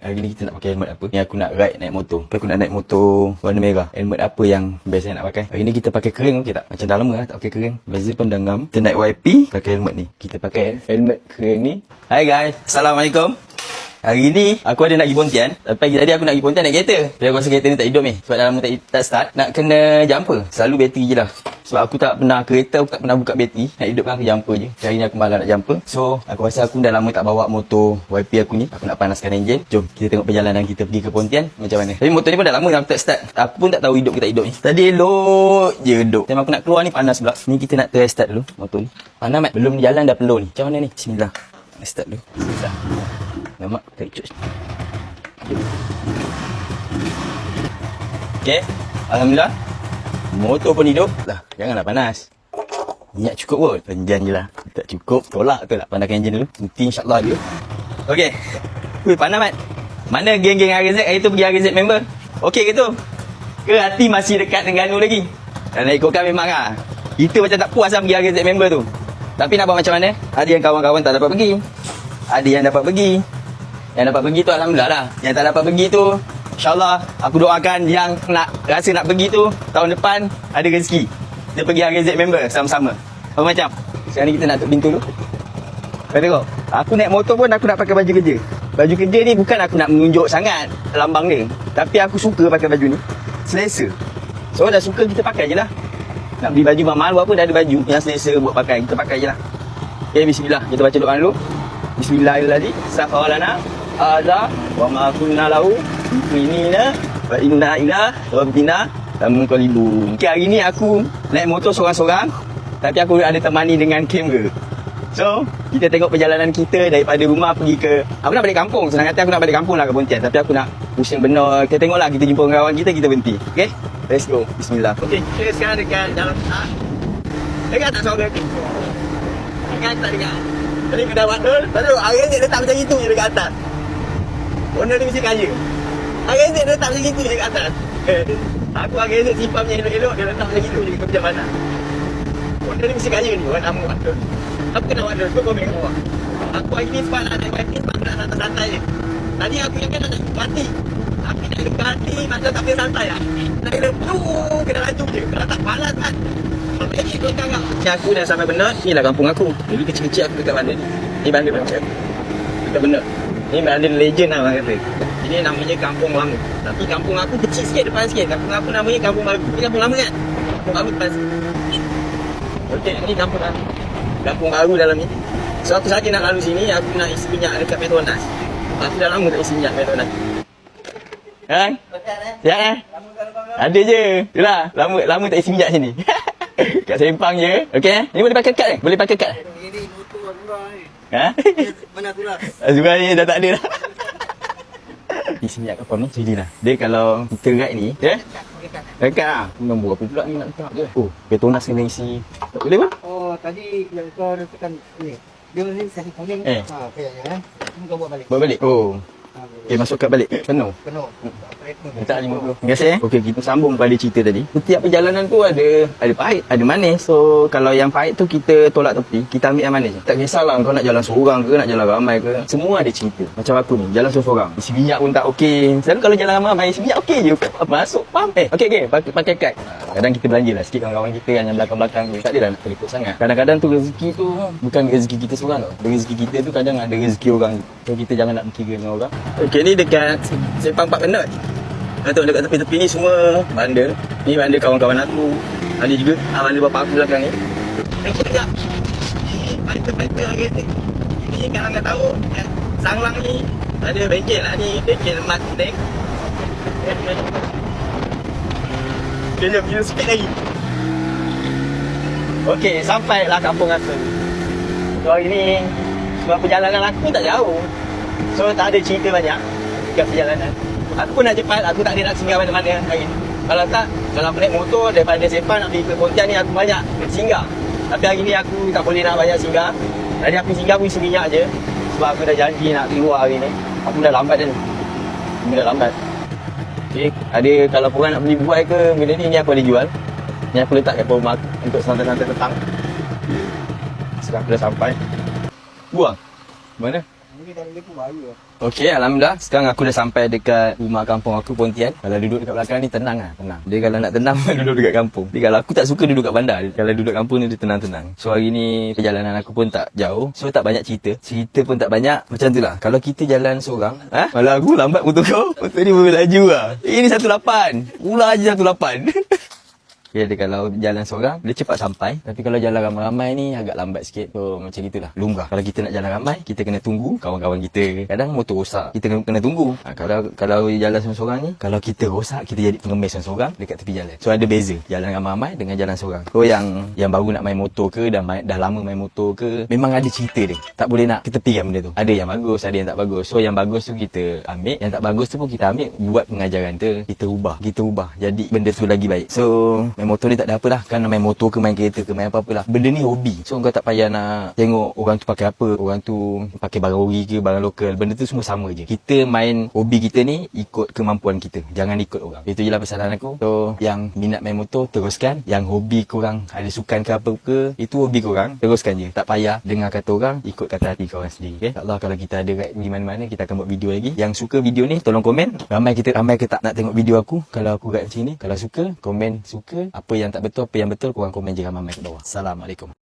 Hari ni kita nak pakai helmet apa? Ni aku nak ride naik motor. Aku nak naik motor warna merah. Helmet apa yang best saya nak pakai? Hari ni kita pakai kering, okey tak? Macam dah lama lah tak pakai kering. Beza pun dah ngam. Kita naik YP, pakai helmet ni. Kita pakai helmet kering ni. Hai guys, Assalamualaikum. Hari ni aku ada nak pergi Pontian. Tapi pagi tadi aku nak pergi Pontian naik kereta. Tapi aku rasa kereta ni tak hidup ni. Sebab dah lama tak start. Nak kena jumper. Selalu bateri je lah. Sebab aku tak pernah kereta, aku tak pernah buka bateri. Nak hidupkan aku jumper je. Hari ni aku malas nak jumper. So aku rasa aku dah lama tak bawa motor YP aku ni. Aku nak panaskan enjin. Jom kita tengok perjalanan kita pergi ke Pontian macam mana. Tapi motor ni pun dah lama tak start. Aku pun tak tahu hidup ke tak hidup ni. Tadi elok je hidup. Time aku nak keluar ni panas pula. Ni kita nak try start dulu motor ni. Panas mat. Belum jalan dah peluh ni. Macam mana ni? Bismillah. Nak start dulu. Bismillah. Lama tak ikut. Okey. Alhamdulillah. Motor pun hidup. Lah, janganlah panas. Minyak cukup pun. Penjan je lah. Tak cukup, tolak tu lah. Pandangkan enjin dulu. Nanti insyaAllah dia. Okey. Wih, panas mat. Mana geng-geng RZ hari tu pergi RZ member? Okey ke tu? Ke hati masih dekat dengan Ganu lagi? Dan nak ikutkan memang lah. Kita macam tak puas lah pergi RZ member tu. Tapi nak buat macam mana? Ada yang kawan-kawan tak dapat pergi. Ada yang dapat pergi. Yang dapat pergi tu Alhamdulillah lah. Yang tak dapat pergi tu InsyaAllah aku doakan yang nak rasa nak pergi tu tahun depan ada rezeki. Kita pergi RZ member sama-sama. Apa macam? Sekarang ni kita nak tutup pintu dulu. Kau tengok. Aku naik motor pun aku nak pakai baju kerja. Baju kerja ni bukan aku nak menunjuk sangat lambang dia. Tapi aku suka pakai baju ni. Selesa. So dah suka kita pakai je lah. Nak beli baju mahal apa dah ada baju yang selesa buat pakai. Kita pakai je lah. Okay, bismillah. Kita baca doa dulu. Bismillahirrahmanirrahim. Safawalana Aza wa ma kunna lahu mu'minina wa inna ila rabbina lamunqalibun. Okay, hari ni aku naik motor seorang-seorang. Tapi aku ada temani dengan kamera. So, kita tengok perjalanan kita daripada rumah pergi ke... Aku nak balik kampung. Senang kata aku nak balik kampung lah ke Pontian. Tapi aku nak pusing benar. Kita tengoklah, kita jumpa kawan kita, kita berhenti. Okay? Let's go. Bismillah. Okay, kita sekarang dekat jalan besar. Dengar tak suara? Dengar tak dengar? Jadi kedai Wadul. Lepas tu, RZ letak macam itu je dekat atas. Owner ni mesti kaya. RZ letak macam itu je dekat atas. Aku RZ simpannya elok-elok, dia letak macam itu je ke macam mana. Owner ni mesti kaya ni, orang nama Wadul. Aku kena Wadul, aku komen kat bawah. Aku hari ni sebab nak naik YP, sebab aku nak santai-santai je. Tadi aku yang kan nak berhati. Tapi nak berhati, macam tak boleh santai lah. Nak kena kena laju je. Kalau tak palas kan. Aku dah sampai benar. Inilah kampung aku. Dulu kecil-kecil aku dekat bandar ni. Ni bandar macam dekat benar. Ni bandar legend lah orang kata. Ini namanya Kampung Lama. Tapi kampung aku kecil sikit, depan sikit. Kampung aku namanya Kampung Baru. Ini kampung lama kan? Kampung Baru depan sikit. Okey, ni kampung Baru. Kampung Baru dalam ni. So aku saja nak lalu sini, aku nak isi minyak dekat Petronas. Aku dah lama tak isi minyak Petronas. Ha? Siap eh? Ada je. Itulah, lama tak isi minyak sini. Kat Sempang je. Okey, ni boleh pakai kad ke? Boleh pakai kad? Ini motor Azura ni. Ha? Mana Azura? Azura ni dah tak ada dah. Isi minyak kapal ni sini lah. Dia kalau kita ride ni, ya? Dekat lah. Nombor apa pula ni nak letak je? Oh, Petronas kena isi. Tak boleh pun? Oh, tadi yang kau tekan ni. Dia ni sesi kuning. Ha, kayaknya Ini kau buat balik. Buat balik? Oh. Okay, masuk kad balik. Penuh. Penuh. Letak 50. Terima kasih. Okey, kita sambung pada cerita tadi. Setiap perjalanan tu ada pahit, ada manis. So, kalau yang pahit tu kita tolak tepi, kita ambil yang manis. Tak kisahlah kau nak jalan seorang ke, nak jalan ramai ke. Semua ada cerita. Macam aku ni, jalan seorang. Isi minyak pun tak okey. Selalu kalau jalan ramai, isi minyak okey je. Masuk, faham? Okey, pakai kad. Kadang kita belanja lah sikit kawan-kawan kita yang belakang-belakang tu. Tak adalah nak terikut sangat. Kadang-kadang tu rezeki tu bukan rezeki kita seorang tau. Rezeki kita tu kadang ada rezeki orang. So, kita jangan nak berkira dengan orang. Okey, ni dekat Simpang Pak Penat. Betul, dekat tepi-tepi ni semua bandar. Ni bandar kawan-kawan aku. Ada juga bandar bapak aku belakang ni. Tengok sekejap. Bandar-bandar lagi ni. Ini kalau nak tahu, Sanglang ni ada bengkel lah ni. Bengkel emas kuning. Kejap, sikit lagi. Okey, sampailah kampung aku. So, hari ni sebab perjalanan aku tak jauh. So, tak ada cerita banyak dekat perjalanan. Aku pun nak cepat, aku tak ada nak singgah mana-mana hari ni. Kalau tak, kalau aku naik motor daripada Sepang nak pergi ke Pontian ni, aku banyak singgah. Tapi hari ni aku tak boleh nak banyak singgah. Tadi aku singgah, aku isi minyak je. Sebab aku dah janji nak keluar hari ni. Aku dah lambat dah ni. Aku dah lambat. Okay, ada kalau korang nak beli buah ke, benda ni aku ada jual. Ni aku letak kat rumah untuk santai-santai petang. Sekarang aku dah sampai. Buang? Mana? Ini dalam dia pun bahaya. Okey, Alhamdulillah. Sekarang aku dah sampai dekat rumah kampung aku, Pontian. Kalau duduk dekat belakang ni tenang lah, tenang. Dia kalau nak tenang, duduk dekat kampung. Dia kalau aku tak suka duduk kat bandar. Kalau duduk kampung ni dia tenang-tenang. So hari ni perjalanan aku pun tak jauh. So tak banyak cerita. Cerita pun tak banyak. Macam tu lah. Kalau kita jalan seorang, malah aku lambat motor kau. Motor ni berlaju lah. Ini 18. Pula je 18. Okay, dia kalau jalan seorang, dia cepat sampai. Tapi kalau jalan ramai-ramai ni, agak lambat sikit. So, macam gitulah. Lumrah. Kalau kita nak jalan ramai, kita kena tunggu kawan-kawan kita. Kadang motor rosak, kita kena tunggu. Kalau jalan seorang-seorang ni, kalau kita rosak, kita jadi pengemis seorang-seorang dekat tepi jalan. So, ada beza. Jalan ramai-ramai dengan jalan seorang. So, yang baru nak main motor ke, dah lama main motor ke, memang ada cerita dia. Tak boleh nak ketepikan benda tu. Ada yang bagus, ada yang tak bagus. So, yang bagus tu kita ambil. Yang tak bagus tu pun kita ambil. Buat pengajaran tu, kita ubah. Jadi, benda tu lagi baik. So, main motor ni tak ada apalah. Kan main motor ke main kereta ke main apa-apalah. Benda ni hobi. So kau tak payah nak tengok orang tu pakai apa. Orang tu pakai barang ori ke barang lokal. Benda tu semua sama je. Kita main hobi kita ni ikut kemampuan kita. Jangan ikut orang. Itu je lah pesanan aku. So yang minat main motor teruskan. Yang hobi korang ada sukan ke apa ke, itu hobi korang. Teruskan je. Tak payah dengar kata orang, ikut kata hati korang sendiri. Okay? InsyaAllah kalau kita ada di mana-mana, kita akan buat video lagi. Yang suka video ni tolong komen. Ramai ke tak nak tengok video aku kalau aku kat macam ni. Kalau suka, komen suka. Apa yang tak betul, apa yang betul, korang komen je ramai kat bawah. Assalamualaikum.